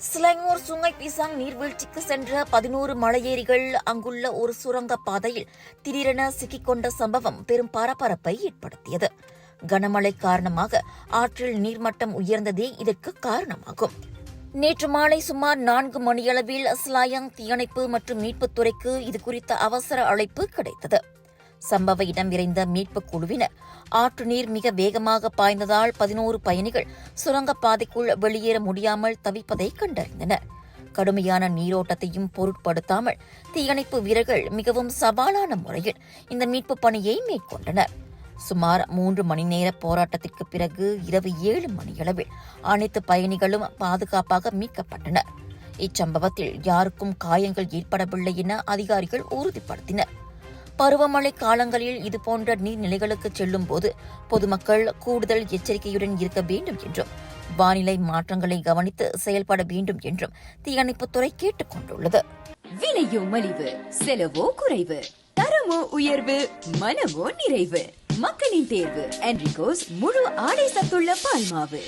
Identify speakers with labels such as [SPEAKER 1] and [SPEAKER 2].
[SPEAKER 1] சிலைங்கூர் Sungai பிசாங் நீர்வீழ்ச்சிக்கு சென்ற 11 மலையேறிகள் அங்குள்ள ஒரு சுரங்க பாதையில் திடீரென சிக்கிக்கொண்ட சம்பவம் பெரும் பரபரப்பை ஏற்படுத்தியது. கனமழை காரணமாக ஆற்றில் நீர்மட்டம் உயர்ந்ததே இதற்கு காரணமாகும். நேற்று மாலை சுமார் 4 மணியளவில் ஸ்லாயாங் தீயணைப்பு மற்றும் மீட்புத் துறைக்கு இதுகுறித்த அவசர அழைப்பு கிடைத்தது. சம்பவ இடம் விரைந்த மீட்புக் குழுவினர் ஆற்று நீர் மிக வேகமாக பாய்ந்ததால் 11 பயணிகள் சுரங்கப்பாதைக்குள் வெளியேற முடியாமல் தவிப்பதை கண்டறிந்தனர். கடுமையான நீரோட்டத்தையும் பொருட்படுத்தாமல் தீயணைப்பு வீரர்கள் மிகவும் சவாலான முறையில் இந்த மீட்புப் பணியை மேற்கொண்டனர். சுமார் 3 மணி நேர போராட்டத்திற்கு பிறகு இரவு 7 மணியளவில் அனைத்து பயணிகளும் பாதுகாப்பாக மீட்கப்பட்டனர். இச்சம்பவத்தில் யாருக்கும் காயங்கள் ஏற்படவில்லை என அதிகாரிகள் உறுதிப்படுத்தினர். பருவமழை காலங்களில் இதுபோன்ற நீர்நிலைகளுக்கு செல்லும் போது பொதுமக்கள் கூடுதல் எச்சரிக்கையுடன் இருக்க வேண்டும் என்றும் வானிலை மாற்றங்களை கவனித்து செயல்பட வேண்டும் என்றும் தீயணைப்புத்துறை கேட்டுக் கொண்டுள்ளது.
[SPEAKER 2] விலையோ மலிவு, செலவோ குறைவு, தரமோ உயர்வு, மனமோ நிறைவு. மக்களின் தேர்வு என்ரிகோஸ் முழு ஆடை சத்துள்ள பால்மாவு.